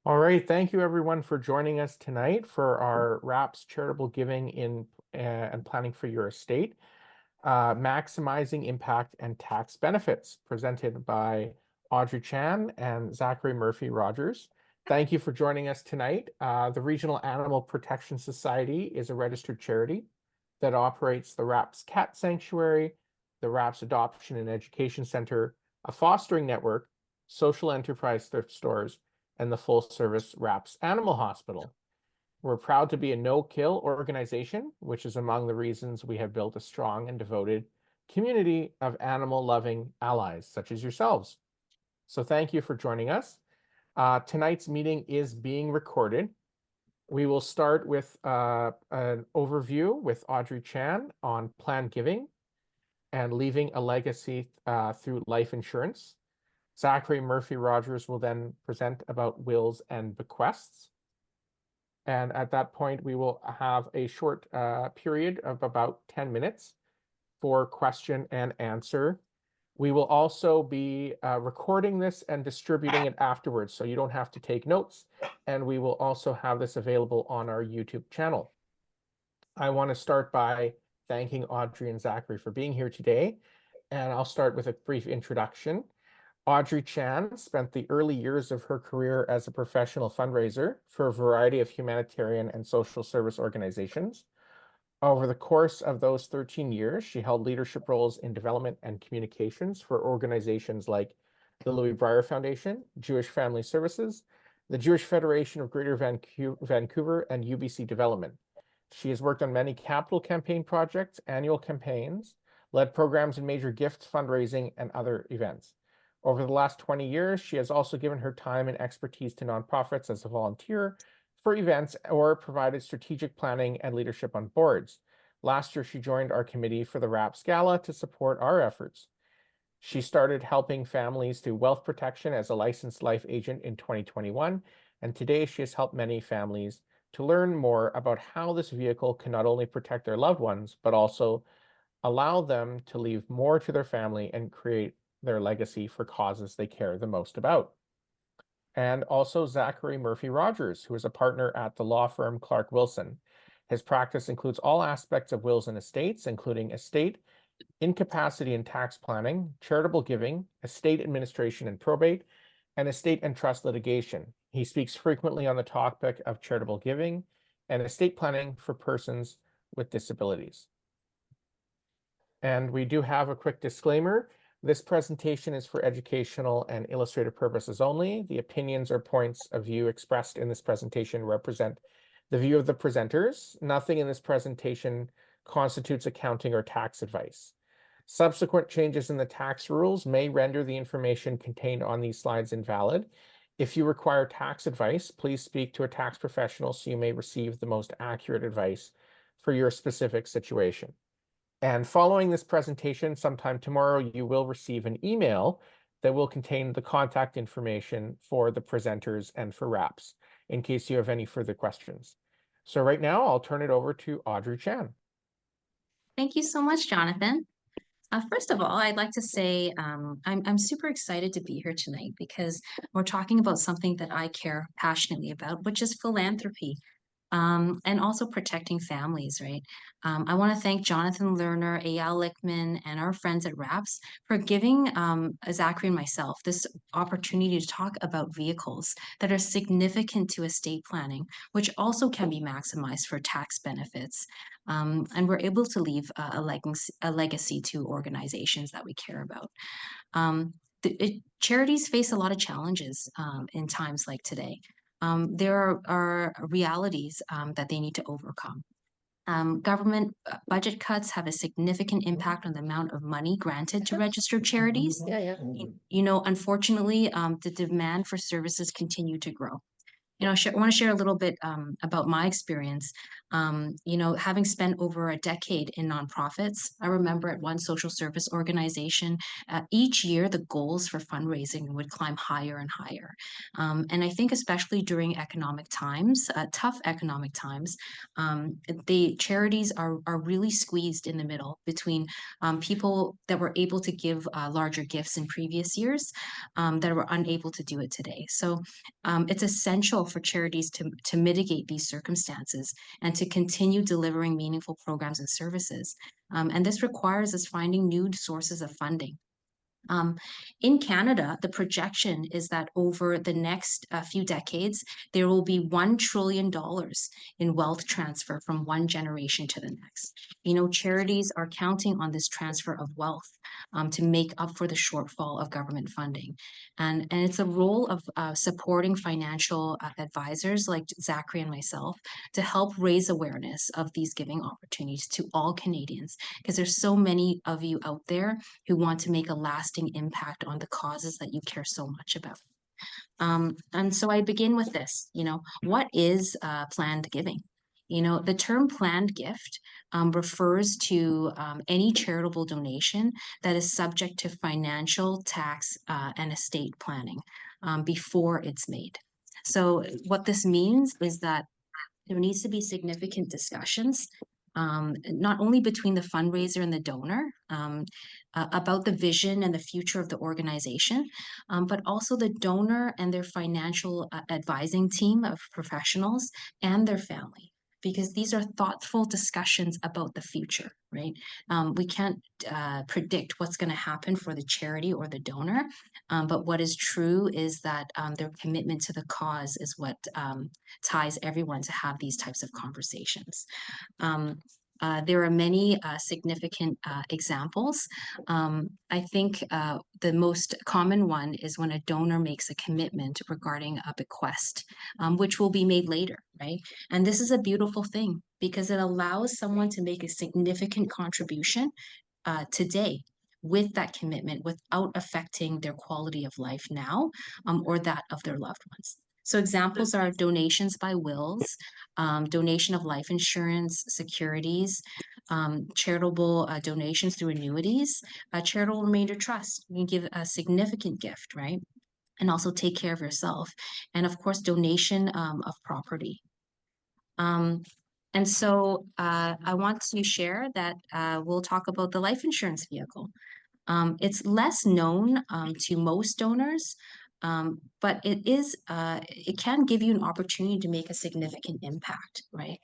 All right, thank you everyone for joining us tonight for our RAPS charitable giving and planning for your estate, maximizing impact and tax benefits, presented by Audrey Chan and Zachary Murphy Rogers. Thank you for joining us tonight. The Regional Animal Protection Society is a registered charity that operates the RAPS Cat Sanctuary, the RAPS Adoption and Education Center, a fostering network, social enterprise thrift stores, and the full-service RAPS Animal Hospital. We're proud to be a no-kill organization, which is among the reasons we have built a strong and devoted community of animal-loving allies, such as yourselves. So thank you for joining us. Tonight's meeting is being recorded. We will start with an overview with Audrey Chan on planned giving and leaving a legacy through life insurance. Zachary Murphy Rogers will then present about wills and bequests. And at that point, we will have a short period of about 10 minutes for question and answer. We will also be recording this and distributing it afterwards, so you don't have to take notes. And we will also have this available on our YouTube channel. I want to start by thanking Audrey and Zachary for being here today. And I'll start with a brief introduction. Audrey Chan spent the early years of her career as a professional fundraiser for a variety of humanitarian and social service organizations. Over the course of those 13 years, she held leadership roles in development and communications for organizations like the Louis Breyer Foundation, Jewish Family Services, the Jewish Federation of Greater Vancouver, and UBC Development. She has worked on many capital campaign projects, annual campaigns, led programs in major gift fundraising, and other events. Over the last 20 years, she has also given her time and expertise to nonprofits as a volunteer for events or provided strategic planning and leadership on boards. Last year, she joined our committee for the RAPS Gala to support our efforts. She started helping families through wealth protection as a licensed life agent in 2021, and today she has helped many families to learn more about how this vehicle can not only protect their loved ones, but also allow them to leave more to their family and create their legacy for causes they care the most about. And also Zachary Murphy Rogers, who is a partner at the law firm Clark Wilson. His practice includes all aspects of wills and estates, including estate, incapacity and tax planning, charitable giving, estate administration and probate, and estate and trust litigation. He speaks frequently on the topic of charitable giving and estate planning for persons with disabilities. And we do have a quick disclaimer. This presentation is for educational and illustrative purposes only. The opinions or points of view expressed in this presentation represent the view of the presenters. Nothing in this presentation constitutes accounting or tax advice. Subsequent changes in the tax rules may render the information contained on these slides invalid. If you require tax advice, please speak to a tax professional so you may receive the most accurate advice for your specific situation. And following this presentation, sometime tomorrow, you will receive an email that will contain the contact information for the presenters and for RAPS in case you have any further questions. So right now, I'll turn it over to Audrey Chan. Thank you so much, Jonathan. First of all, I'd like to say I'm super excited to be here tonight because we're talking about something that I care passionately about, which is philanthropy. And also protecting families, right? I want to thank Jonathan Lerner, Eyal Lickman, and our friends at RAPS for giving Zachary and myself this opportunity to talk about vehicles that are significant to estate planning, which also can be maximized for tax benefits. And we're able to leave a legacy to organizations that we care about. Charities face a lot of challenges in times like today. There are realities that they need to overcome. Government budget cuts have a significant impact on the amount of money granted to registered charities. Yeah. You know, unfortunately, the demand for services continue to grow. I want to share a little bit about my experience. Having spent over a decade in nonprofits, I remember at one social service organization, each year the goals for fundraising would climb higher and higher. And I think especially during economic times, tough economic times, the charities are really squeezed in the middle between people that were able to give larger gifts in previous years that were unable to do it today. So it's essential for charities to mitigate these circumstances and to continue delivering meaningful programs and services. And this requires us finding new sources of funding. Um, in Canada, the projection is that over the next few decades, there will be $1 trillion in wealth transfer from one generation to the next. Charities are counting on this transfer of wealth to make up for the shortfall of government funding. And it's a role of supporting financial advisors like Zachary and myself to help raise awareness of these giving opportunities to all Canadians, because there's so many of you out there who want to make a lasting impact on the causes that you care so much about. And so I begin with this, what is planned giving? The term planned gift refers to any charitable donation that is subject to financial, tax, and estate planning before it's made. So what this means is that there needs to be significant discussions, not only between the fundraiser and the donor, about the vision and the future of the organization, but also the donor and their financial advising team of professionals and their family. Because these are thoughtful discussions about the future, right? We can't predict what's going to happen for the charity or the donor, but what is true is that their commitment to the cause is what ties everyone to have these types of conversations. Um, there are many significant examples. I think the most common one is when a donor makes a commitment regarding a bequest, which will be made later, right? And this is a beautiful thing because it allows someone to make a significant contribution today with that commitment without affecting their quality of life now or that of their loved ones. So examples are donations by wills, donation of life insurance, securities, charitable donations through annuities, charitable remainder trust. You can give a significant gift, right? And also take care of yourself. And of course, donation of property. Um, and so I want to share that we'll talk about the life insurance vehicle. It's less known to most donors, but it can give you an opportunity to make a significant impact, right?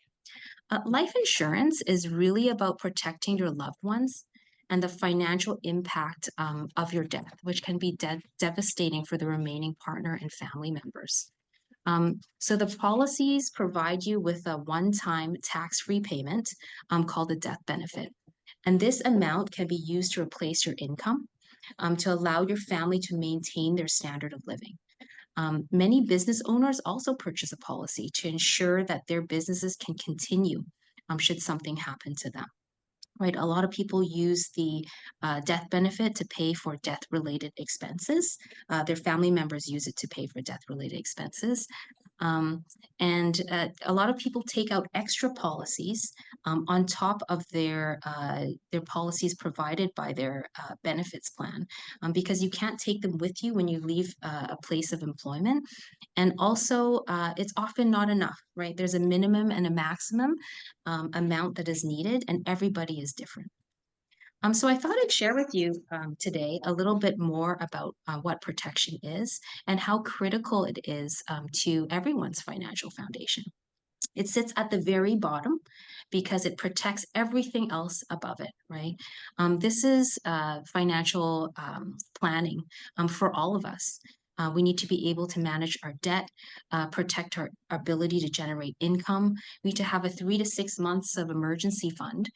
Life insurance is really about protecting your loved ones and the financial impact of your death, which can be devastating for the remaining partner and family members. So the policies provide you with a one-time tax-free payment called a death benefit. And this amount can be used to replace your income to allow your family to maintain their standard of living. Many business owners also purchase a policy to ensure that their businesses can continue should something happen to them. Right, a lot of people use the death benefit to pay for death-related expenses. Their family members use it to pay for death-related expenses. Um, and a lot of people take out extra policies on top of their policies provided by their benefits plan, because you can't take them with you when you leave a place of employment. And also, it's often not enough, right? There's a minimum and a maximum amount that is needed, and everybody is different. So I thought I'd share with you today a little bit more about what protection is and how critical it is to everyone's financial foundation. It sits at the very bottom because it protects everything else above it, right? This is financial planning for all of us. We need to be able to manage our debt, protect our ability to generate income. We need to have a 3 to 6 months of emergency fund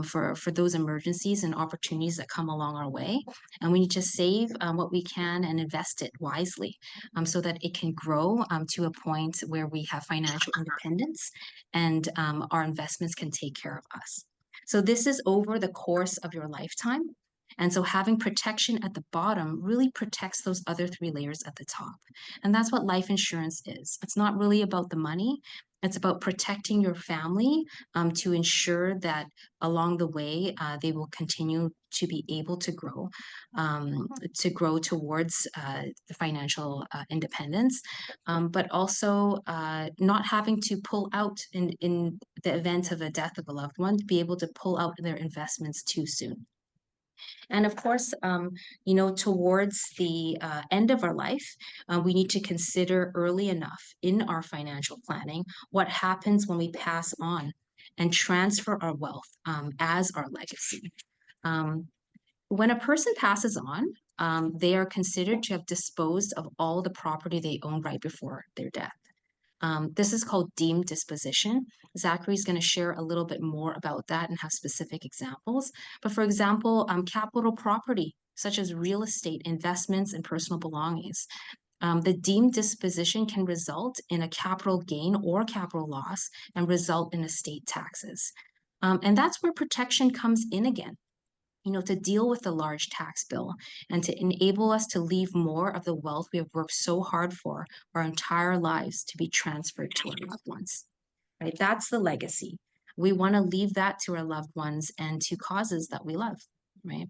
for those emergencies and opportunities that come along our way. And we need to save what we can and invest it wisely so that it can grow to a point where we have financial independence and our investments can take care of us. So this is over the course of your lifetime. And so having protection at the bottom really protects those other three layers at the top. And that's what life insurance is. It's not really about the money. It's about protecting your family to ensure that along the way, they will continue to be able to grow towards the financial independence, but also not having to pull out in the event of a death of a loved one, to be able to pull out their investments too soon. And of course, towards the end of our life, we need to consider early enough in our financial planning what happens when we pass on and transfer our wealth as our legacy. When a person passes on, they are considered to have disposed of all the property they own right before their death. This is called deemed disposition. Zachary is going to share a little bit more about that and have specific examples. But for example, capital property, such as real estate, investments, and personal belongings. The deemed disposition can result in a capital gain or capital loss and result in estate taxes. And that's where protection comes in again, to deal with the large tax bill and to enable us to leave more of the wealth we have worked so hard for our entire lives to be transferred to our loved ones, right? That's the legacy. We want to leave that to our loved ones and to causes that we love, right?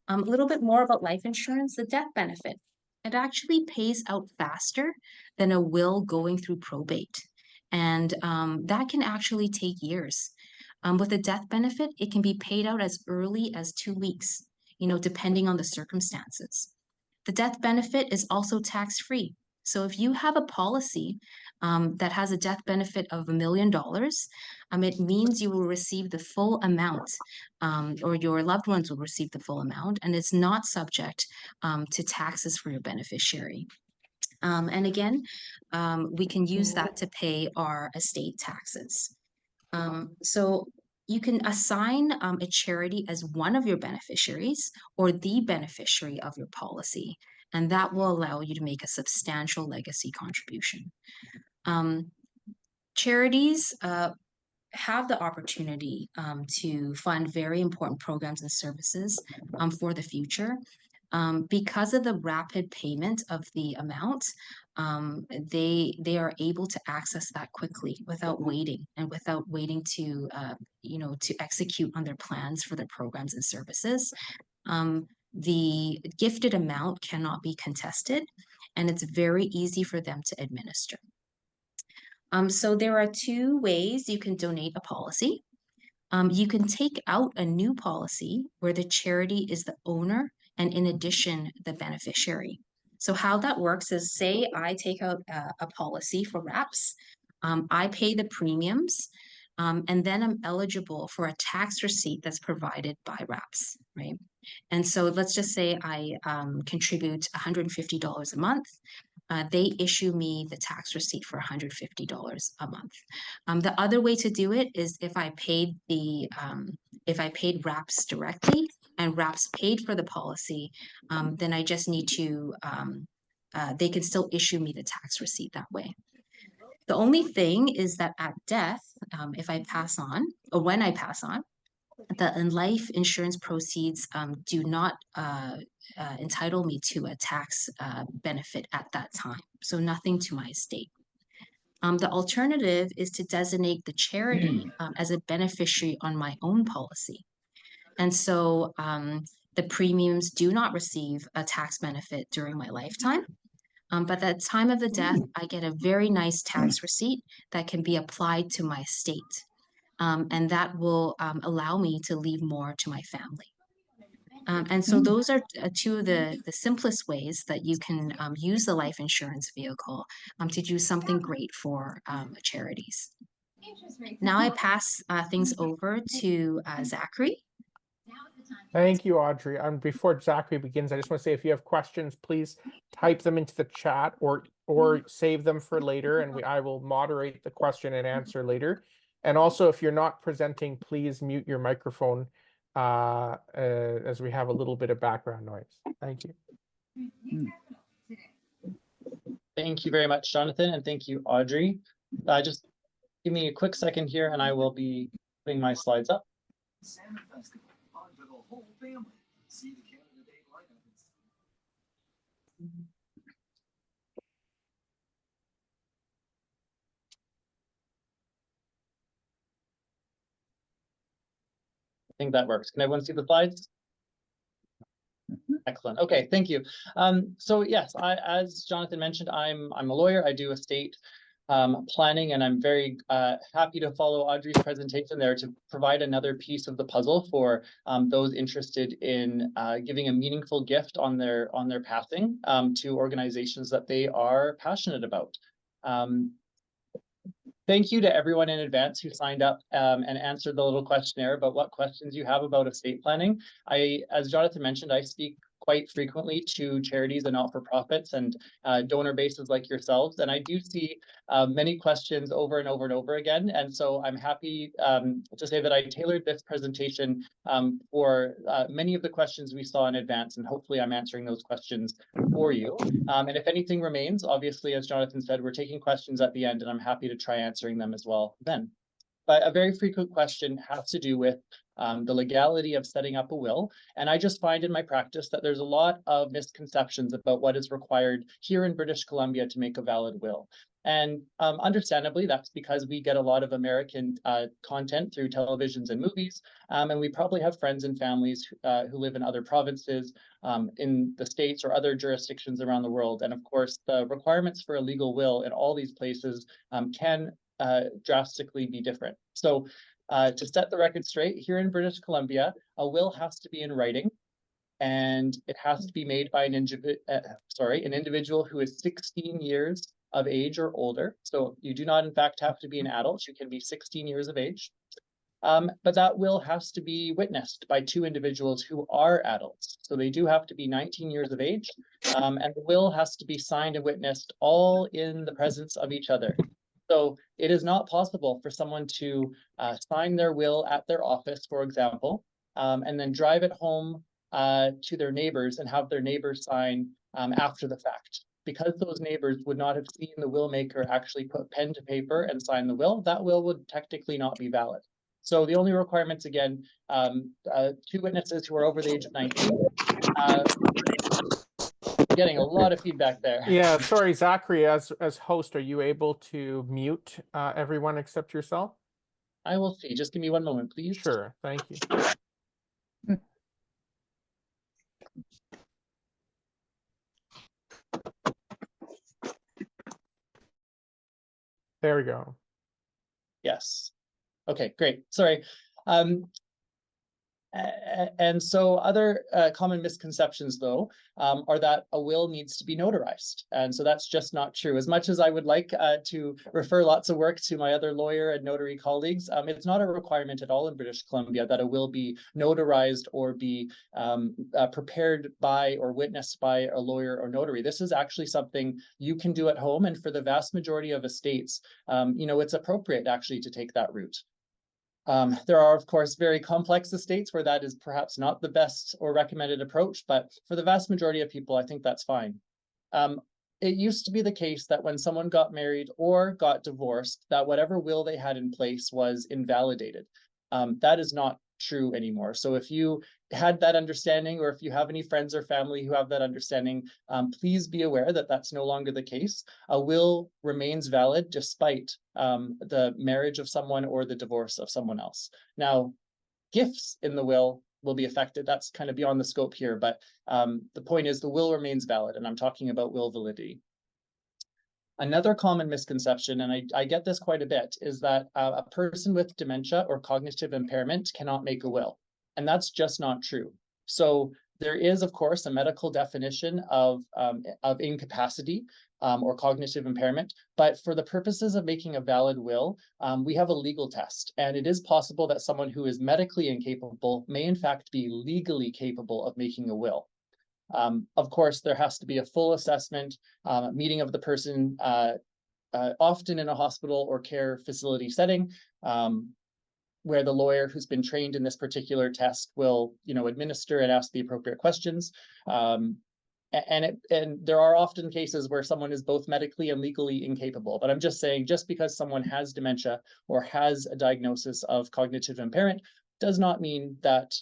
A little bit more about life insurance, the death benefit. It actually pays out faster than a will going through probate. And that can actually take years. With a death benefit, it can be paid out as early as 2 weeks, depending on the circumstances. The death benefit is also tax-free. So if you have a policy that has a death benefit of $1 million, it means you will receive the full amount, or your loved ones will receive the full amount, and it's not subject to taxes for your beneficiary. And again, we can use that to pay our estate taxes. So you can assign a charity as one of your beneficiaries or the beneficiary of your policy, and that will allow you to make a substantial legacy contribution. Charities have the opportunity to fund very important programs and services for the future. Because of the rapid payment of the amount, they are able to access that quickly without waiting to to execute on their plans for their programs and services. The gifted amount cannot be contested, and it's very easy for them to administer. So there are two ways you can donate a policy. You can take out a new policy where the charity is the owner and in addition, the beneficiary. So how that works is, say I take out a policy for RAPS, I pay the premiums, and then I'm eligible for a tax receipt that's provided by RAPS, right? And so let's just say I contribute $150 a month. They issue me the tax receipt for $150 a month. The other way to do it is if I paid RAPS directly and RAPS paid for the policy, then I just need to, they can still issue me the tax receipt that way. The only thing is that at death, if I pass on, or when I pass on, the life insurance proceeds do not entitle me to a tax benefit at that time. So nothing to my estate. The alternative is to designate the charity as a beneficiary on my own policy. And so the premiums do not receive a tax benefit during my lifetime. But at the time of the death, I get a very nice tax receipt that can be applied to my estate. And that will allow me to leave more to my family. And so those are two of the simplest ways that you can use the life insurance vehicle to do something great for charities. Now I pass things over to Zachary. Thank you, Audrey. Before Zachary begins, I just want to say, if you have questions, please type them into the chat or save them for later, and I will moderate the question and answer later. And also, if you're not presenting, please mute your microphone as we have a little bit of background noise. Thank you. Thank you very much, Jonathan, and thank you, Audrey. Just give me a quick second here, and I will be putting my slides up. I think that works. Can everyone see the slides? Excellent. Okay, thank you. So yes, as Jonathan mentioned, I'm a lawyer. I do estate planning, and I'm very happy to follow Audrey's presentation there to provide another piece of the puzzle for those interested in giving a meaningful gift on their passing to organizations that they are passionate about. Thank you to everyone in advance who signed up and answered the little questionnaire about what questions you have about estate planning. As Jonathan mentioned, I speak quite frequently to charities and not-for-profits and donor bases like yourselves, and I do see many questions over and over and over again. And so I'm happy to say that I tailored this presentation for many of the questions we saw in advance, and hopefully I'm answering those questions for you. And if anything remains, obviously, as Jonathan said, we're taking questions at the end, and I'm happy to try answering them as well then. But a very frequent question has to do with the legality of setting up a will. And I just find in my practice that there's a lot of misconceptions about what is required here in British Columbia to make a valid will. And understandably, that's because we get a lot of American content through televisions and movies. And we probably have friends and families who live in other provinces in the States or other jurisdictions around the world. And of course, the requirements for a legal will in all these places can drastically be different. So to set the record straight, here in British Columbia, a will has to be in writing, and it has to be made by an individual who is 16 years of age or older. So you do not, in fact, have to be an adult. You can be 16 years of age. But that will has to be witnessed by two individuals who are adults. So they do have to be 19 years of age, and the will has to be signed and witnessed all in the presence of each other. So it is not possible for someone to sign their will at their office, for example, and then drive it home to their neighbors and have their neighbors sign after the fact. Because those neighbors would not have seen the will maker actually put pen to paper and sign the will, that will would technically not be valid. So the only requirements, again, two witnesses who are over the age of 19. Getting a lot of feedback there. Yeah, sorry, Zachary, as host, are you able to mute everyone except yourself? I will see. Just give me one moment, please. Sure, thank you. There we go. Yes. Okay, great. Sorry. And so other common misconceptions, though, are that a will needs to be notarized. And so that's just not true. As much as I would like to refer lots of work to my other lawyer and notary colleagues, it's not a requirement at all in British Columbia that a will be notarized or be prepared by or witnessed by a lawyer or notary. This is actually something you can do at home. And for the vast majority of estates, it's appropriate actually to take that route. There are, of course, very complex estates where that is perhaps not the best or recommended approach, but for the vast majority of people, I think that's fine. It used to be the case that when someone got married or got divorced, that whatever will they had in place was invalidated. That is not true anymore. So if you had that understanding, or if you have any friends or family who have that understanding, please be aware that that's no longer the case. A will remains valid despite the marriage of someone or the divorce of someone else. Now, gifts in the will be affected. That's kind of beyond the scope here, but the point is the will remains valid, and I'm talking about will validity. Another common misconception, and I get this quite a bit, is that a person with dementia or cognitive impairment cannot make a will. And that's just not true. So there is, of course, a medical definition of incapacity or cognitive impairment. But for the purposes of making a valid will, we have a legal test. And it is possible that someone who is medically incapable may in fact be legally capable of making a will. Of course, there has to be a full assessment, meeting of the person, often in a hospital or care facility setting, where the lawyer who's been trained in this particular test will, administer and ask the appropriate questions. And there are often cases where someone is both medically and legally incapable. But I'm just saying, just because someone has dementia or has a diagnosis of cognitive impairment does not mean that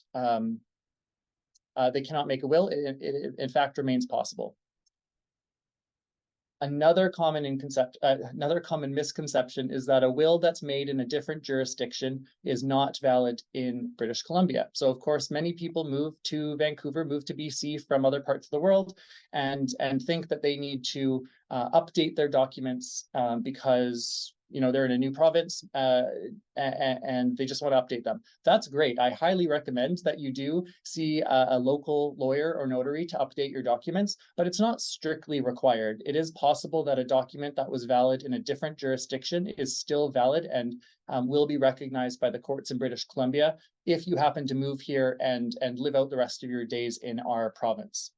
they cannot make a will. It in fact remains possible. Another common misconception is that a will that's made in a different jurisdiction is not valid in British Columbia. So of course, many people move to Vancouver, move to BC from other parts of the world, and think that they need to update their documents because they're in a new province and they just want to update them. That's great. I highly recommend that you do see a local lawyer or notary to update your documents, but it's not strictly required. It is possible that a document that was valid in a different jurisdiction is still valid and will be recognized by the courts in British Columbia if you happen to move here and live out the rest of your days in our province.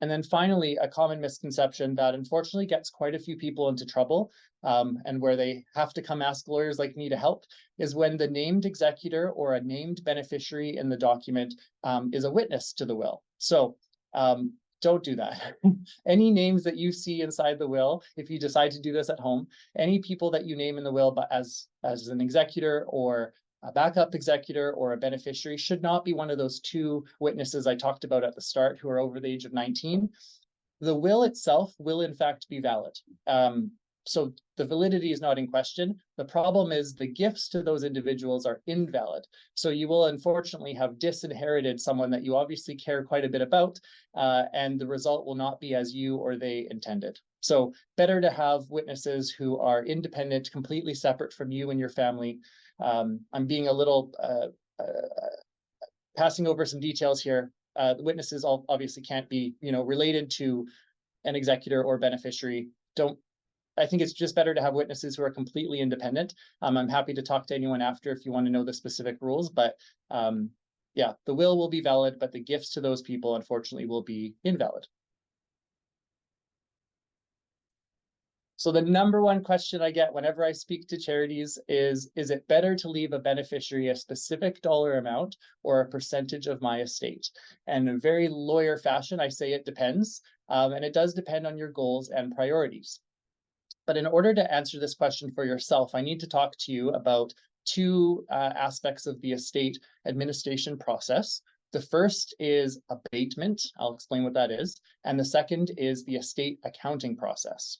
And then finally, a common misconception that unfortunately gets quite a few people into trouble and where they have to come ask lawyers like me to help is when the named executor or a named beneficiary in the document is a witness to the will. So don't do that. Any names that you see inside the will, if you decide to do this at home, any people that you name in the will but as an executor or a backup executor or a beneficiary should not be one of those two witnesses I talked about at the start who are over the age of 19. The will itself will in fact be valid. So the validity is not in question. The problem is the gifts to those individuals are invalid. So you will unfortunately have disinherited someone that you obviously care quite a bit about, and the result will not be as you or they intended. So better to have witnesses who are independent, completely separate from you and your family. I'm being a little passing over some details here. The witnesses obviously can't be, related to an executor or beneficiary. I think it's just better to have witnesses who are completely independent. I'm happy to talk to anyone after if you want to know the specific rules, but yeah, the will be valid, but the gifts to those people, unfortunately, will be invalid. So the number one question I get whenever I speak to charities is it better to leave a beneficiary a specific dollar amount or a percentage of my estate? And in a very lawyer fashion, I say it depends. And it does depend on your goals and priorities. But in order to answer this question for yourself, I need to talk to you about two aspects of the estate administration process. The first is abatement. I'll explain what that is. And the second is the estate accounting process.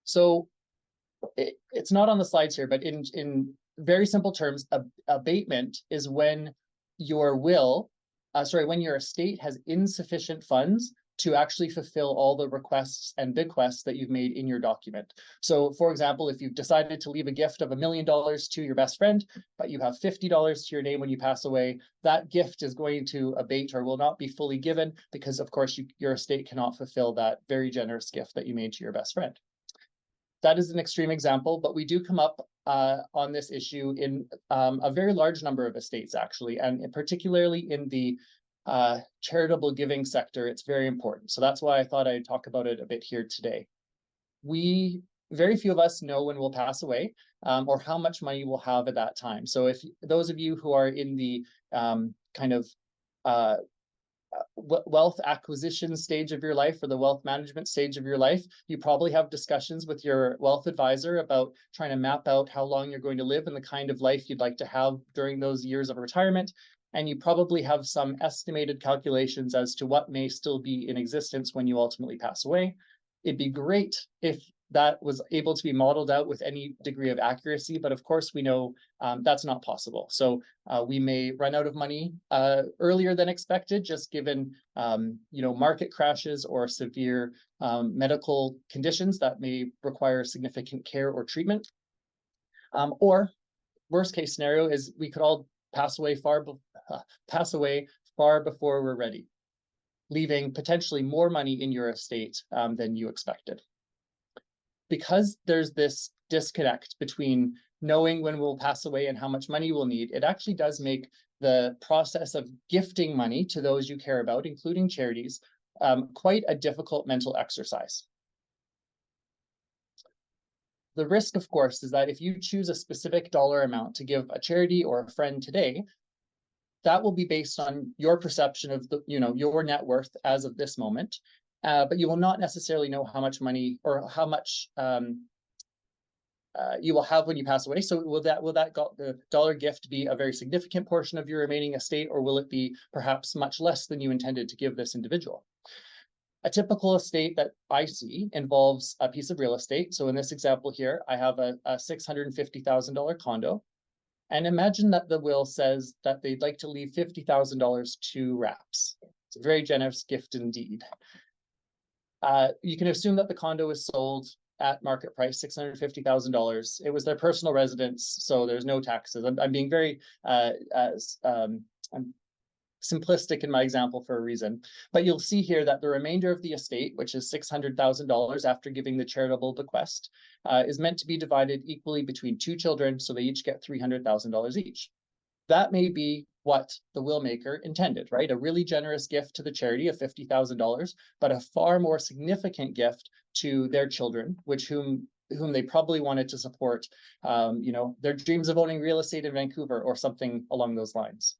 So it's not on the slides here, but in very simple terms, abatement is when your when your estate has insufficient funds to actually fulfill all the requests and bequests that you've made in your document. So for example, if you've decided to leave a gift of $1 million to your best friend, but you have $50 to your name when you pass away, that gift is going to abate or will not be fully given because of course your estate cannot fulfill that very generous gift that you made to your best friend. That is an extreme example, but we do come up on this issue in a very large number of estates actually, and particularly in the charitable giving sector, it's very important. So that's why I thought I'd talk about it a bit here today. Very few of us know when we'll pass away or how much money we'll have at that time. So if those of you who are in the wealth acquisition stage of your life or the wealth management stage of your life, you probably have discussions with your wealth advisor about trying to map out how long you're going to live and the kind of life you'd like to have during those years of retirement. And you probably have some estimated calculations as to what may still be in existence when you ultimately pass away. It'd be great if that was able to be modeled out with any degree of accuracy, but of course we know that's not possible. So we may run out of money earlier than expected, just given market crashes or severe medical conditions that may require significant care or treatment. Or worst case scenario is we could all pass away far before we're ready, leaving potentially more money in your estate than you expected. Because there's this disconnect between knowing when we'll pass away and how much money we'll need, it actually does make the process of gifting money to those you care about, including charities, quite a difficult mental exercise. The risk, of course, is that if you choose a specific dollar amount to give a charity or a friend today, that will be based on your perception of your net worth as of this moment. But you will not necessarily know how much money or how much you will have when you pass away. So will the dollar gift be a very significant portion of your remaining estate, or will it be perhaps much less than you intended to give this individual? A typical estate that I see involves a piece of real estate. So in this example here, I have a $650,000 condo. And imagine that the will says that they'd like to leave $50,000 to RAPS. It's a very generous gift indeed. You can assume that the condo was sold at market price, $650,000. It was their personal residence, so there's no taxes. I'm being very I'm simplistic in my example for a reason, but you'll see here that the remainder of the estate, which is $600,000 after giving the charitable bequest, is meant to be divided equally between two children, so they each get $300,000 each. That may be what the will maker intended, right? A really generous gift to the charity of $50,000, but a far more significant gift to their children, whom they probably wanted to support, their dreams of owning real estate in Vancouver or something along those lines.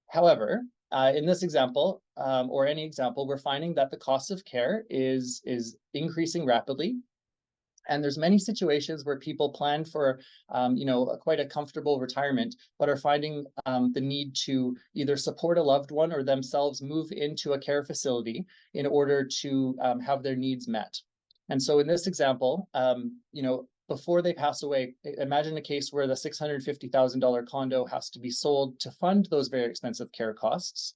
However, in this example, or any example, we're finding that the cost of care is increasing rapidly. And there's many situations where people plan for, quite a comfortable retirement, but are finding the need to either support a loved one or themselves move into a care facility in order to have their needs met. And so in this example, before they pass away, imagine a case where the $650,000 condo has to be sold to fund those very expensive care costs.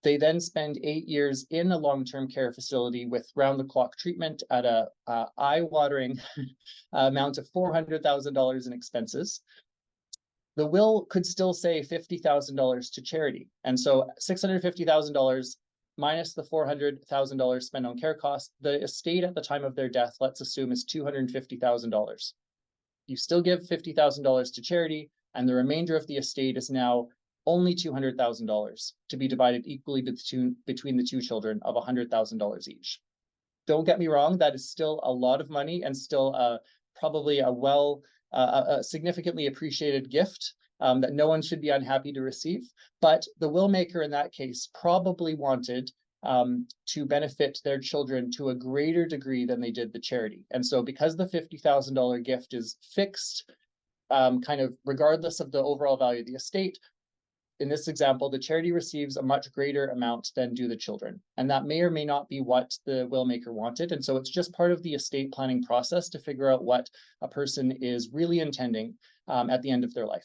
They then spend 8 years in a long-term care facility with round-the-clock treatment at a eye-watering amount of $400,000 in expenses. The will could still say $50,000 to charity. And so $650,000 minus the $400,000 spent on care costs, the estate at the time of their death, let's assume, is $250,000. You still give $50,000 to charity, and the remainder of the estate is now only $200,000 to be divided equally between the two children of $100,000 each. Don't get me wrong, that is still a lot of money and still probably a significantly appreciated gift that no one should be unhappy to receive. But the will maker in that case probably wanted to benefit their children to a greater degree than they did the charity. And so because the $50,000 gift is fixed, kind of regardless of the overall value of the estate, in this example, the charity receives a much greater amount than do the children. And that may or may not be what the will maker wanted. And so it's just part of the estate planning process to figure out what a person is really intending at the end of their life.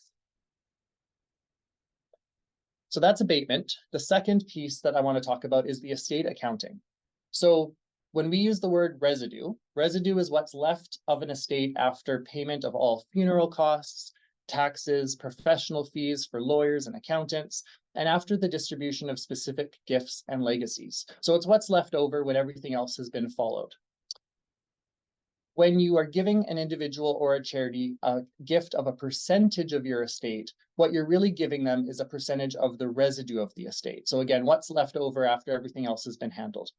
So that's abatement. The second piece that I want to talk about is the estate accounting. So when we use the word residue is what's left of an estate after payment of all funeral costs, taxes, professional fees for lawyers and accountants, and after the distribution of specific gifts and legacies. So it's what's left over when everything else has been followed. When you are giving an individual or a charity a gift of a percentage of your estate, what you're really giving them is a percentage of the residue of the estate. So again, what's left over after everything else has been handled.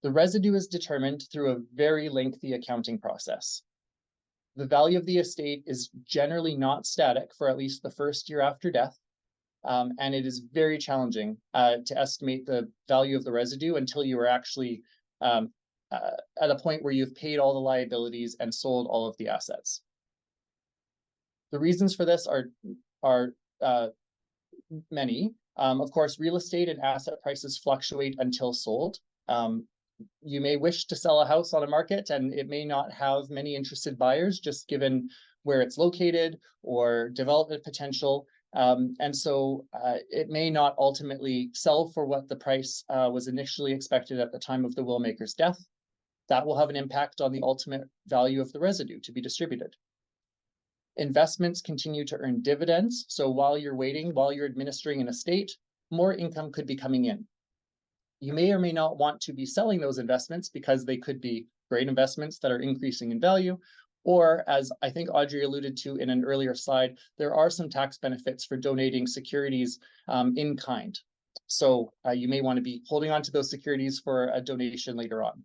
The residue is determined through a very lengthy accounting process. The value of the estate is generally not static for at least the first year after death. And it is very challenging to estimate the value of the residue until you are actually at a point where you've paid all the liabilities and sold all of the assets. The reasons for this are many. Of course, real estate and asset prices fluctuate until sold. You may wish to sell a house on a market and it may not have many interested buyers just given where it's located or development potential. And so it may not ultimately sell for what the price was initially expected at the time of the will maker's death. That will have an impact on the ultimate value of the residue to be distributed. Investments continue to earn dividends. So while you're waiting, while you're administering an estate, more income could be coming in. You may or may not want to be selling those investments because they could be great investments that are increasing in value. Or as I think Audrey alluded to in an earlier slide, there are some tax benefits for donating securities in kind. So you may want to be holding on to those securities for a donation later on.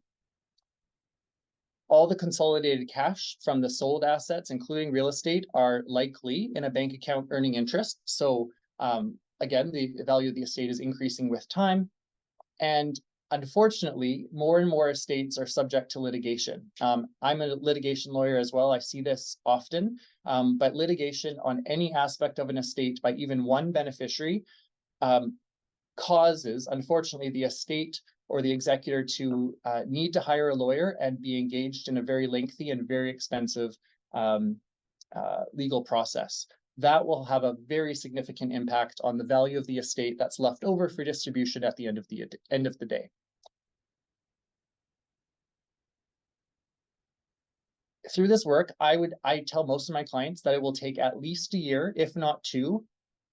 All the consolidated cash from the sold assets, including real estate, are likely in a bank account earning interest. So again, the value of the estate is increasing with time. And unfortunately, more and more estates are subject to litigation. I'm a litigation lawyer as well. I see this often, but litigation on any aspect of an estate by even one beneficiary causes, unfortunately, the estate or the executor to need to hire a lawyer and be engaged in a very lengthy and very expensive legal process. That will have a very significant impact on the value of the estate that's left over for distribution at the end of the day. Through this work, I tell most of my clients that it will take at least a year, if not two,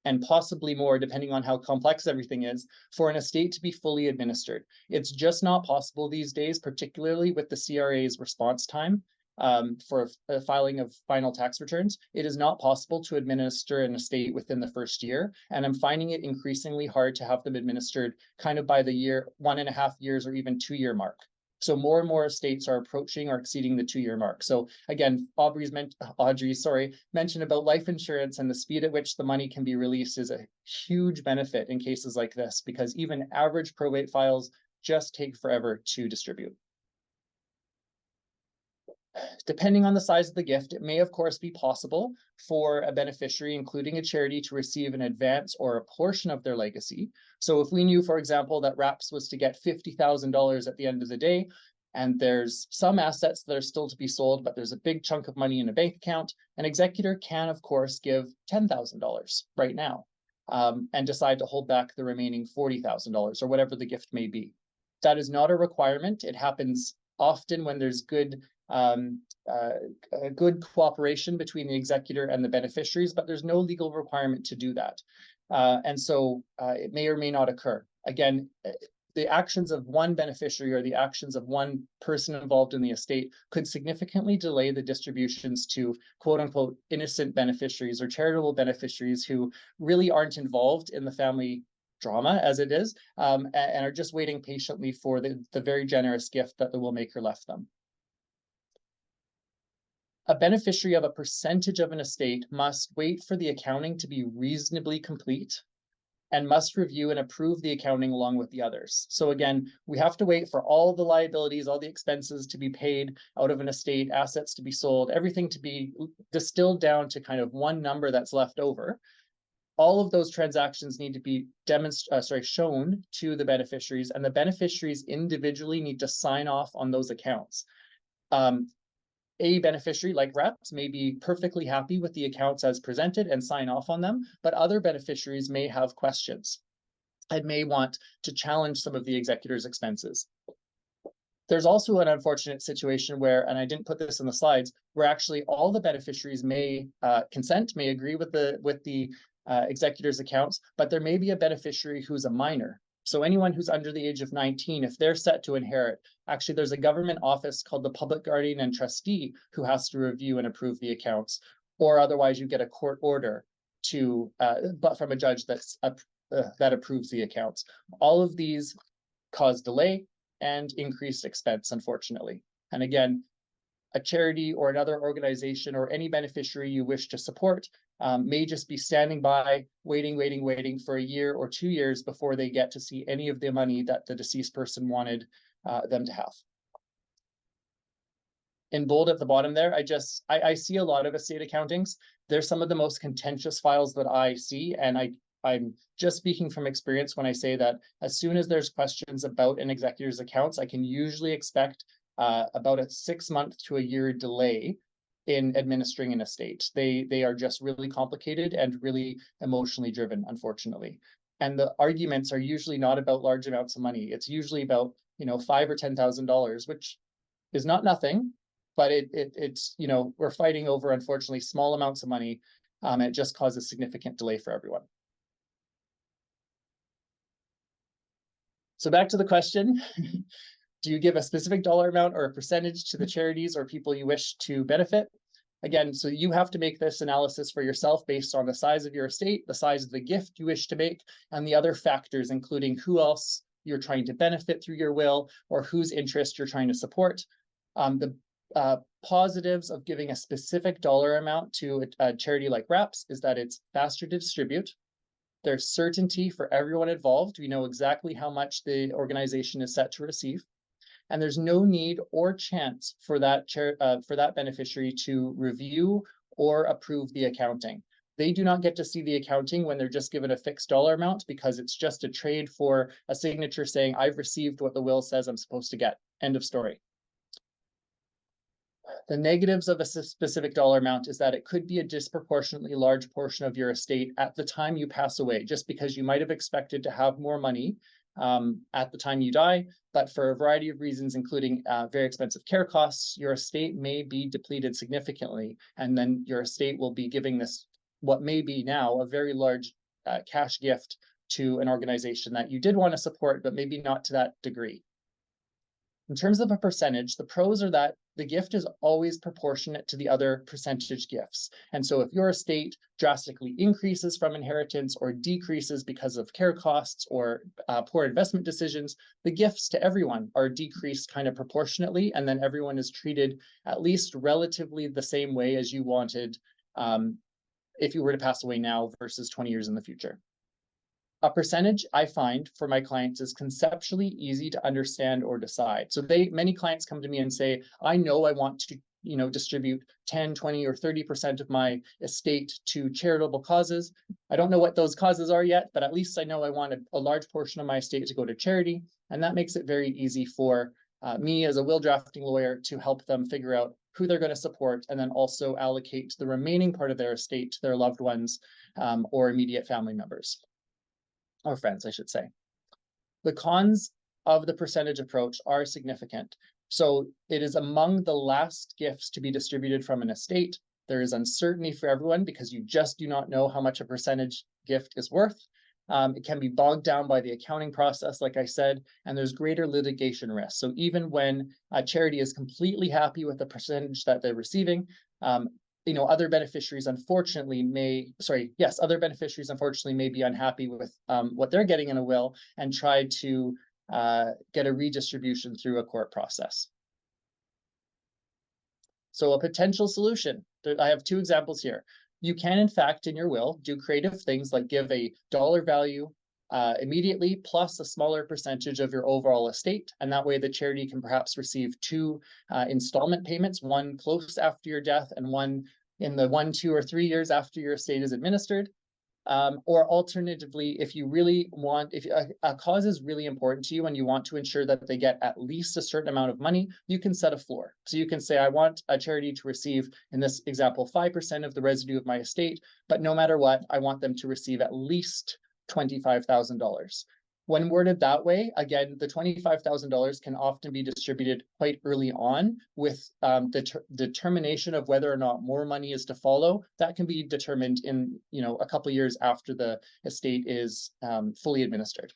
and possibly more, depending on how complex everything is, for an estate to be fully administered. It's just not possible these days, particularly with the CRA's response time for filing of final tax returns. It is not possible to administer an estate within the first year, and I'm finding it increasingly hard to have them administered kind of by the 1.5 years or even 2-year mark. So more and more estates are approaching or exceeding the 2-year mark. So again, Audrey mentioned about life insurance, and the speed at which the money can be released is a huge benefit in cases like this, because even average probate files just take forever to distribute. Depending on the size of the gift, it may of course be possible for a beneficiary, including a charity, to receive an advance or a portion of their legacy. So if we knew, for example, that RAPS was to get $50,000 at the end of the day, and there's some assets that are still to be sold, but there's a big chunk of money in a bank account, an executor can of course give $10,000 right now and decide to hold back the remaining $40,000 or whatever the gift may be. That is not a requirement. It happens often when there's good cooperation between the executor and the beneficiaries, but there's no legal requirement to do that. And so it may or may not occur. Again, the actions of one beneficiary or the actions of one person involved in the estate could significantly delay the distributions to quote unquote innocent beneficiaries or charitable beneficiaries who really aren't involved in the family drama as it is, and are just waiting patiently for the very generous gift that the willmaker left them. A beneficiary of a percentage of an estate must wait for the accounting to be reasonably complete and must review and approve the accounting along with the others. So again, we have to wait for all the liabilities, all the expenses to be paid out of an estate, assets to be sold, everything to be distilled down to kind of one number that's left over. All of those transactions need to be shown to the beneficiaries, and the beneficiaries individually need to sign off on those accounts. A beneficiary like RAPS may be perfectly happy with the accounts as presented and sign off on them, but other beneficiaries may have questions and may want to challenge some of the executor's expenses. There's also an unfortunate situation where, and I didn't put this in the slides, where actually all the beneficiaries may consent, may agree with the executor's accounts, but there may be a beneficiary who's a minor. So anyone who's under the age of 19, if they're set to inherit, actually there's a government office called the Public Guardian and Trustee who has to review and approve the accounts, or otherwise you get a court order but from a judge that approves the accounts. All of these cause delay and increased expense, unfortunately. And again, a charity or another organization or any beneficiary you wish to support may just be standing by, waiting for a year or 2 years before they get to see any of the money that the deceased person wanted them to have. In bold at the bottom there, I see a lot of estate accountings. They're some of the most contentious files that I see, and I'm just speaking from experience when I say that as soon as there's questions about an executor's accounts, I can usually expect about a 6-month to a year delay in administering an estate. They are just really complicated and really emotionally driven, unfortunately. And the arguments are usually not about large amounts of money. It's usually about, $5,000 or $10,000, which is not nothing, but it's we're fighting over, unfortunately, small amounts of money. It just causes significant delay for everyone. So back to the question. Do you give a specific dollar amount or a percentage to the charities or people you wish to benefit? Again, so you have to make this analysis for yourself based on the size of your estate, the size of the gift you wish to make, and the other factors, including who else you're trying to benefit through your will or whose interest you're trying to support. The positives of giving a specific dollar amount to a charity like RAPS is that it's faster to distribute. There's certainty for everyone involved. We know exactly how much the organization is set to receive. And there's no need or chance for that beneficiary to review or approve the accounting. They do not get to see the accounting when they're just given a fixed dollar amount, because it's just a trade for a signature saying, I've received what the will says I'm supposed to get. End of story. The negatives of a specific dollar amount is that it could be a disproportionately large portion of your estate at the time you pass away, just because you might have expected to have more money at the time you die, but for a variety of reasons, including very expensive care costs, your estate may be depleted significantly, and then your estate will be giving this, what may be now, a very large cash gift to an organization that you did want to support, but maybe not to that degree. In terms of a percentage, the pros are that the gift is always proportionate to the other percentage gifts. And so if your estate drastically increases from inheritance or decreases because of care costs or poor investment decisions, the gifts to everyone are decreased kind of proportionately, and then everyone is treated at least relatively the same way as you wanted if you were to pass away now versus 20 years in the future. A percentage, I find, for my clients is conceptually easy to understand or decide. So many clients come to me and say, I know I want to, distribute 10, 20, or 30% of my estate to charitable causes. I don't know what those causes are yet, but at least I know I want a large portion of my estate to go to charity. And that makes it very easy for me as a will drafting lawyer to help them figure out who they're going to support, and then also allocate the remaining part of their estate to their loved ones or immediate family members. Or friends, I should say. The cons of the percentage approach are significant. So it is among the last gifts to be distributed from an estate. There is uncertainty for everyone because you just do not know how much a percentage gift is worth. It can be bogged down by the accounting process, like I said, and there's greater litigation risk. So even when a charity is completely happy with the percentage that they're receiving, other beneficiaries unfortunately may be unhappy with what they're getting in a will and try to get a redistribution through a court process. So a potential solution, I have two examples here. You can, in fact, in your will, do creative things like give a dollar value immediately plus a smaller percentage of your overall estate. And that way the charity can perhaps receive two installment payments, one close after your death and one in the 1, 2, or 3 years after your estate is administered. Or alternatively, if you really want, if a cause is really important to you and you want to ensure that they get at least a certain amount of money, you can set a floor. So you can say, I want a charity to receive, in this example, 5% of the residue of my estate, but no matter what, I want them to receive at least $25,000. When worded that way, again, the $25,000 can often be distributed quite early on with the determination of whether or not more money is to follow. That can be determined in a couple of years after the estate is fully administered.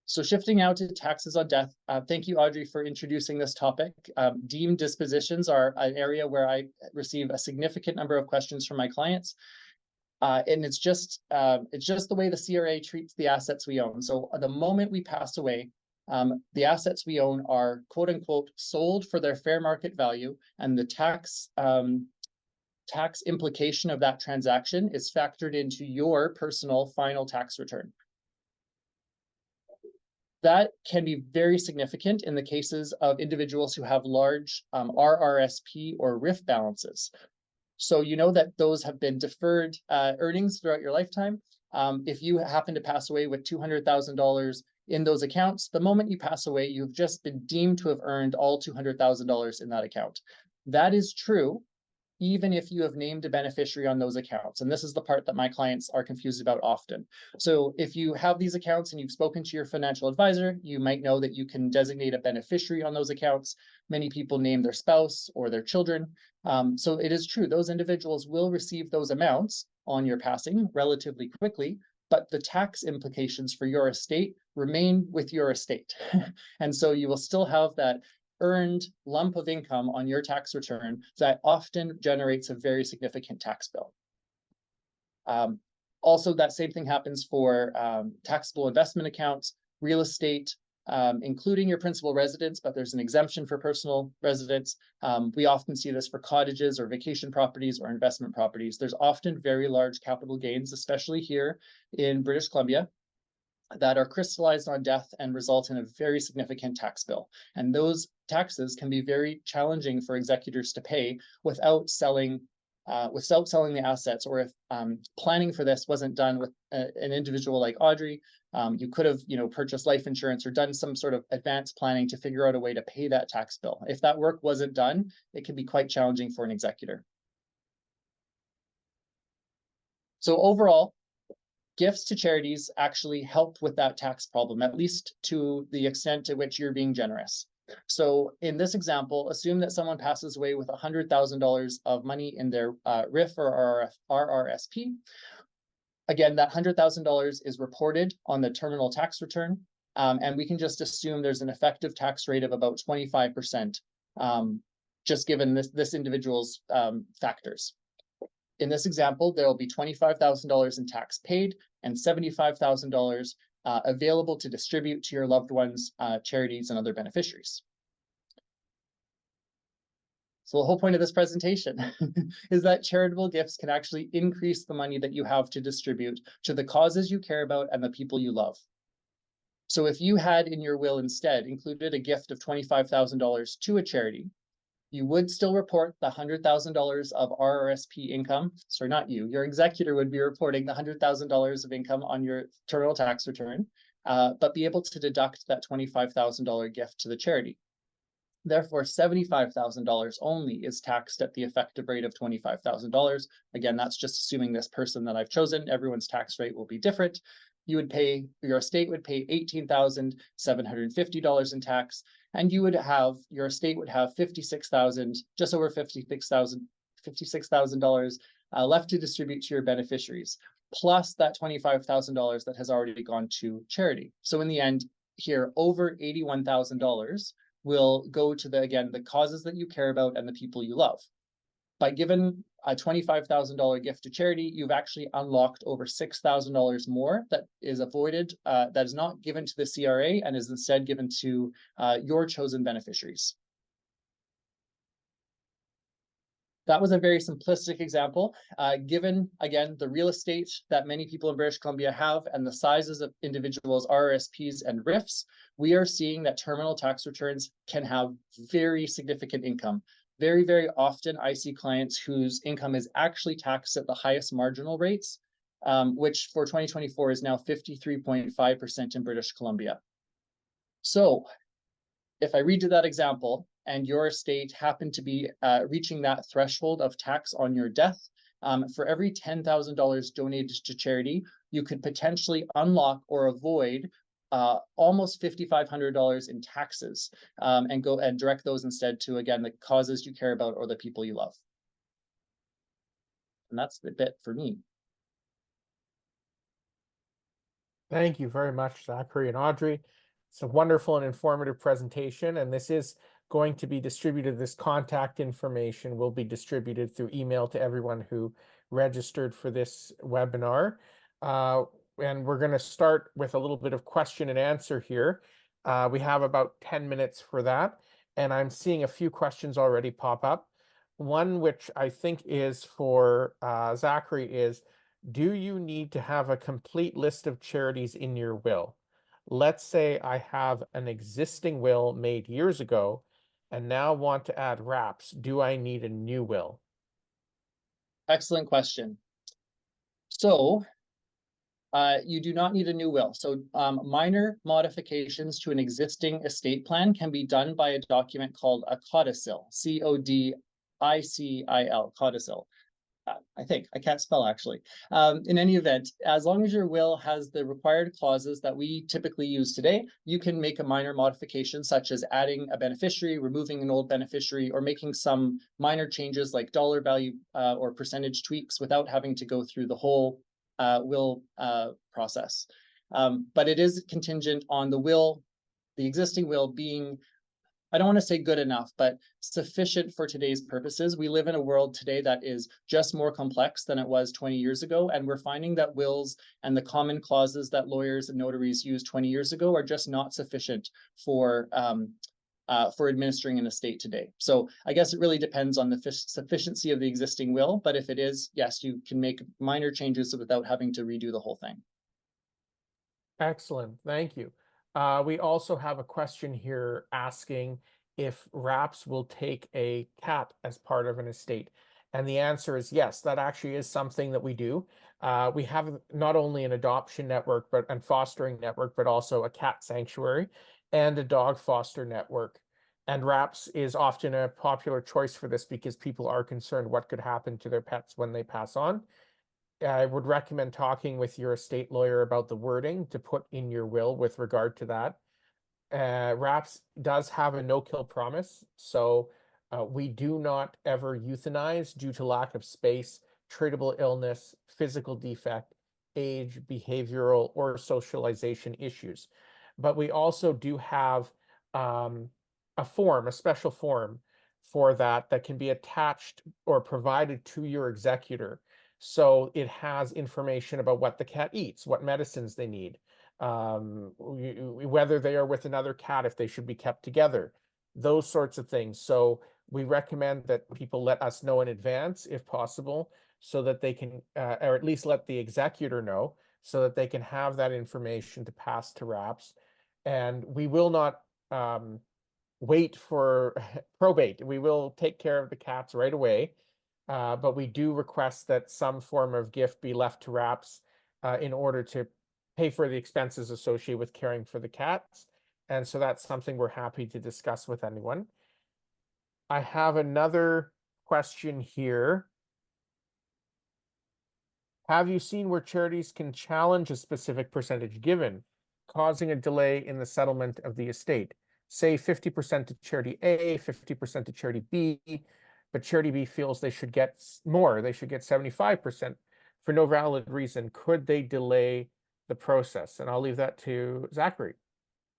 So shifting now to taxes on death. Thank you, Audrey, for introducing this topic. Deemed dispositions are an area where I receive a significant number of questions from my clients. And it's just the way the CRA treats the assets we own. So the moment we pass away, the assets we own are quote unquote sold for their fair market value, and the tax implication of that transaction is factored into your personal final tax return. That can be very significant in the cases of individuals who have large RRSP or RIF balances. So you know that those have been deferred earnings throughout your lifetime. If you happen to pass away with $200,000 in those accounts, the moment you pass away, you've just been deemed to have earned all $200,000 in that account. That is true, even if you have named a beneficiary on those accounts. And this is the part that my clients are confused about often. So if you have these accounts and you've spoken to your financial advisor, you might know that you can designate a beneficiary on those accounts. Many people name their spouse or their children. So it is true, those individuals will receive those amounts on your passing relatively quickly, but the tax implications for your estate remain with your estate. And so you will still have that earned lump of income on your tax return that often generates a very significant tax bill. Also, that same thing happens for taxable investment accounts, real estate, including your principal residence, but there's an exemption for personal residence. We often see this for cottages or vacation properties or investment properties. There's often very large capital gains, especially here in British Columbia, that are crystallized on death and result in a very significant tax bill. And those taxes can be very challenging for executors to pay without selling the assets, or if planning for this wasn't done with an individual like Audrey. You could have, purchased life insurance or done some sort of advanced planning to figure out a way to pay that tax bill. If that work wasn't done, it can be quite challenging for an executor. So overall, gifts to charities actually help with that tax problem, at least to the extent to which you're being generous. So in this example, assume that someone passes away with $100,000 of money in their RIF or RRSP. Again, that $100,000 is reported on the terminal tax return, and we can just assume there's an effective tax rate of about 25%, just given this individual's factors. In this example, there will be $25,000 in tax paid and $75,000 available to distribute to your loved ones, charities, and other beneficiaries. So the whole point of this presentation is that charitable gifts can actually increase the money that you have to distribute to the causes you care about and the people you love. So if you had in your will instead included a gift of $25,000 to a charity, you would still report the $100,000 of RRSP income. Sorry, not you. Your executor would be reporting the $100,000 of income on your terminal tax return, but be able to deduct that $25,000 gift to the charity. Therefore, $75,000 only is taxed at the effective rate of $25,000. Again, that's just assuming this person that I've chosen. Everyone's tax rate will be different. Your estate would pay $18,750 in tax, and your estate would have just over $56,000 left to distribute to your beneficiaries, plus that $25,000 that has already gone to charity. So in the end here, over $81,000 will go to the causes that you care about and the people you love. By giving a $25,000 gift to charity, you've actually unlocked over $6,000 more that is avoided, that is not given to the CRA and is instead given to your chosen beneficiaries. That was a very simplistic example. Given, again, the real estate that many people in British Columbia have and the sizes of individuals' RRSPs and RIFs, we are seeing that terminal tax returns can have very significant income. Very, very often I see clients whose income is actually taxed at the highest marginal rates, which for 2024 is now 53.5% in British Columbia. So if I read you that example and your estate happened to be reaching that threshold of tax on your death, for every $10,000 donated to charity, you could potentially unlock or avoid almost $5,500 in taxes, and go and direct those instead to, again, the causes you care about or the people you love. And that's the bit for me. Thank you very much, Zachary and Audrey. It's a wonderful and informative presentation, and this is going to be distributed. This contact information will be distributed through email to everyone who registered for this webinar. And we're going to start with a little bit of question and answer here. We have about 10 minutes for that, and I'm seeing a few questions already pop up. One which I think is for Zachary is, do you need to have a complete list of charities in your will? Let's say I have an existing will made years ago and now want to add RAPS. Do I need a new will? Excellent question. So you do not need a new will. So minor modifications to an existing estate plan can be done by a document called a codicil, CODICIL, codicil. I think I can't spell actually. In any event, as long as your will has the required clauses that we typically use today, you can make a minor modification such as adding a beneficiary, removing an old beneficiary, or making some minor changes like dollar value or percentage tweaks without having to go through the whole will process. But it is contingent on the existing will being I don't want to say good enough, but sufficient for today's purposes. We live in a world today that is just more complex than it was 20 years ago. And we're finding that wills and the common clauses that lawyers and notaries used 20 years ago are just not sufficient for administering an estate today. So I guess it really depends on the sufficiency of the existing will. But if it is, yes, you can make minor changes without having to redo the whole thing. Excellent, thank you. We also have a question here asking if RAPS will take a cat as part of an estate. And the answer is yes, that actually is something that we do. We have not only an adoption network and fostering network, but also a cat sanctuary and a dog foster network. And RAPS is often a popular choice for this because people are concerned what could happen to their pets when they pass on. I would recommend talking with your estate lawyer about the wording to put in your will with regard to that. RAPS does have a no-kill promise, so we do not ever euthanize due to lack of space, treatable illness, physical defect, age, behavioral, or socialization issues. But we also do have a special form for that can be attached or provided to your executor. So it has information about what the cat eats, what medicines they need, whether they are with another cat, if they should be kept together, those sorts of things. So we recommend that people let us know in advance, if possible, so that they can, or at least let the executor know, so that they can have that information to pass to RAPS. And we will not wait for probate. We will take care of the cats right away. But we do request that some form of gift be left to RAPS in order to pay for the expenses associated with caring for the cats. And so that's something we're happy to discuss with anyone. I have another question here. Have you seen where charities can challenge a specific percentage given, causing a delay in the settlement of the estate? Say 50% to charity A, 50% to charity B, but charity B feels they should get more. They should get 75% for no valid reason. Could they delay the process? And I'll leave that to Zachary.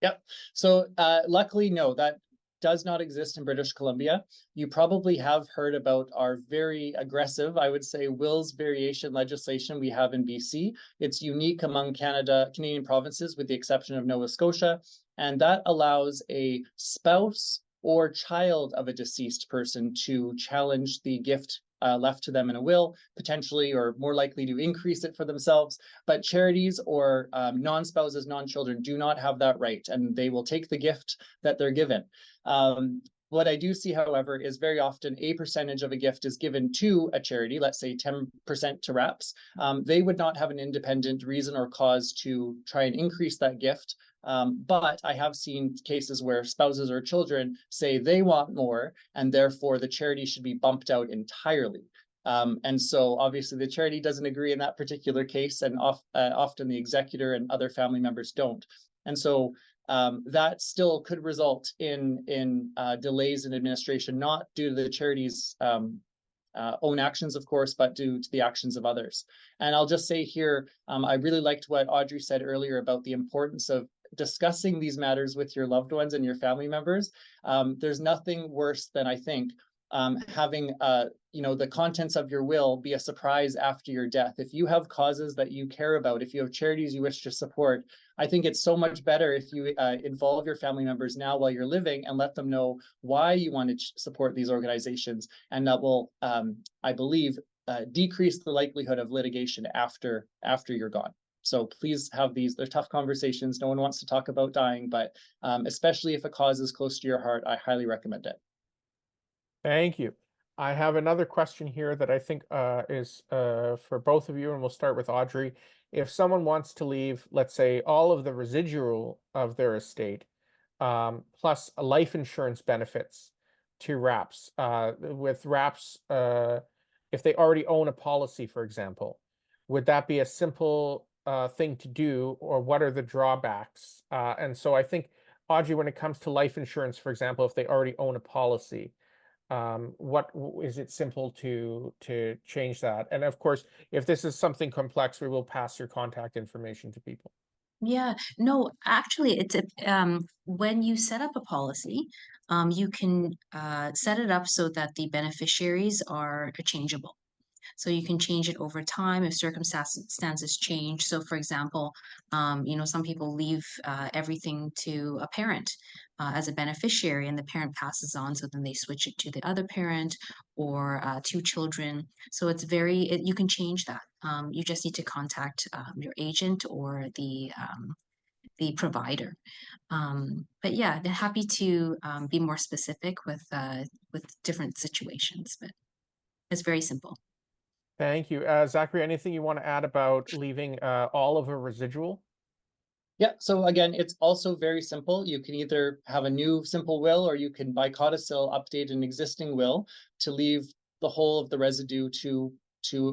Yep. So luckily, no, that does not exist in British Columbia. You probably have heard about our very aggressive, I would say, wills variation legislation we have in BC. It's unique among Canadian provinces, with the exception of Nova Scotia. And that allows a spouse or child of a deceased person to challenge the gift left to them in a will, potentially or more likely to increase it for themselves. But charities or non-spouses, non-children do not have that right, and they will take the gift that they're given. What I do see, however, is very often a percentage of a gift is given to a charity, let's say 10% to RAPS. They would not have an independent reason or cause to try and increase that gift. But I have seen cases where spouses or children say they want more, and therefore the charity should be bumped out entirely. And so obviously the charity doesn't agree in that particular case, and often the executor and other family members don't. And so that still could result in delays in administration, not due to the charity's own actions, of course, but due to the actions of others. And I'll just say here, I really liked what Audrey said earlier about the importance of discussing these matters with your loved ones and your family members. There's nothing worse than, I think, having the contents of your will be a surprise after your death. If you have causes that you care about, if you have charities you wish to support, I think it's so much better if you involve your family members now while you're living and let them know why you want to support these organizations. And that will, I believe, decrease the likelihood of litigation after you're gone. So please have these. They're tough conversations. No one wants to talk about dying, but especially if a cause is close to your heart, I highly recommend it. Thank you. I have another question here that I think is for both of you, and we'll start with Audrey. If someone wants to leave, let's say, all of the residual of their estate, plus life insurance benefits to RAPS, with RAPS, if they already own a policy, for example, would that be a simple thing to do, or what are the drawbacks? And so I think, Audrey, when it comes to life insurance, for example, if they already own a policy, what is it simple to change that? And of course, if this is something complex, we will pass your contact information to people. Yeah, no, actually, when you set up a policy, you can set it up so that the beneficiaries are changeable. So you can change it over time if circumstances change. So, for example, some people leave everything to a parent as a beneficiary, and the parent passes on. So then they switch it to the other parent or two children. So you can change that. You just need to contact your agent or the provider. But yeah, they're happy to be more specific with different situations. But it's very simple. Thank you. Zachary, anything you want to add about leaving all of a residual? Yeah, so again, it's also very simple. You can either have a new simple will, or you can by codicil update an existing will to leave the whole of the residue to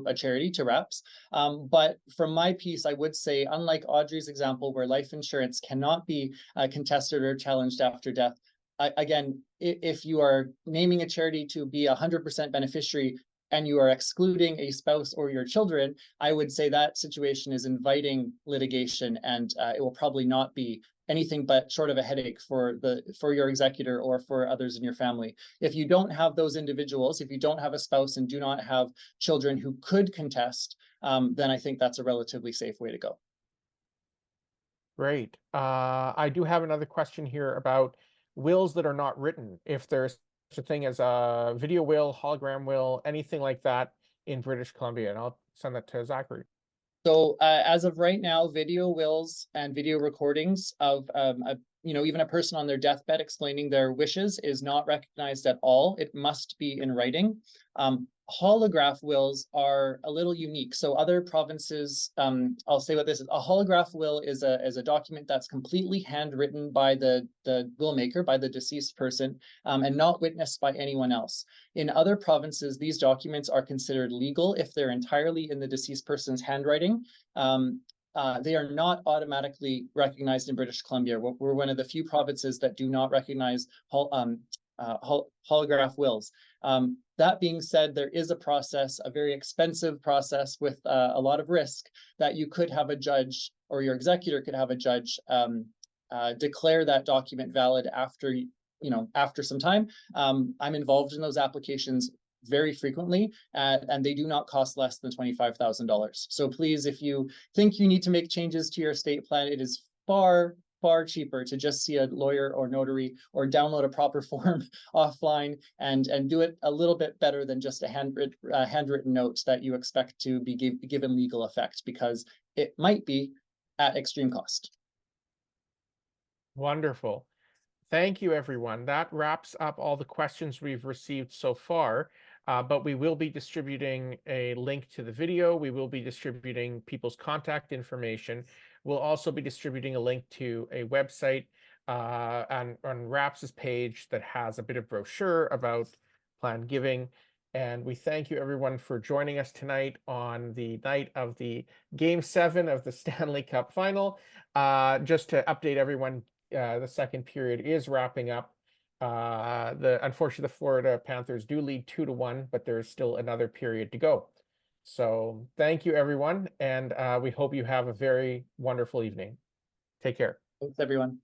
a charity, to RAPS. But from my piece, I would say, unlike Audrey's example, where life insurance cannot be contested or challenged after death, again, if you are naming a charity to be 100% beneficiary and you are excluding a spouse or your children, I would say that situation is inviting litigation, and it will probably not be anything but short of a headache for your executor or for others in your family. If you don't have those individuals, if you don't have a spouse and do not have children who could contest, then I think that's a relatively safe way to go. Great. I do have another question here about wills that are not written. If there's such a thing as a video will, hologram will, anything like that in British Columbia, and I'll send that to Zachary. So as of right now, video wills and video recordings of even a person on their deathbed explaining their wishes is not recognized at all. It must be in writing. Holograph wills are a little unique. So other provinces, I'll say what this is. A holograph will is a document that's completely handwritten by the will maker, by the deceased person, and not witnessed by anyone else. In other provinces, these documents are considered legal if they're entirely in the deceased person's handwriting. They are not automatically recognized in British Columbia. We're one of the few provinces that do not recognize holograph wills. That being said, there is a process, a very expensive process with a lot of risk, that you could have a judge, or your executor could have a judge declare that document valid after some time. I'm involved in those applications very frequently, and they do not cost less than $25,000. So please, if you think you need to make changes to your estate plan, it is far cheaper to just see a lawyer or notary, or download a proper form offline and do it a little bit better than just a handwritten note that you expect to be given legal effect, because it might be at extreme cost. Wonderful. Thank you, everyone. That wraps up all the questions we've received so far, but we will be distributing a link to the video. We will be distributing people's contact information. We'll also be distributing a link to a website on RAPS's page that has a bit of brochure about planned giving. And we thank you, everyone, for joining us tonight on the night of the Game 7 of the Stanley Cup Final. Just to update everyone, the second period is wrapping up. Unfortunately, the Florida Panthers do lead 2-1, but there's still another period to go. So thank you, everyone, and we hope you have a very wonderful evening. Take care. Thanks, everyone.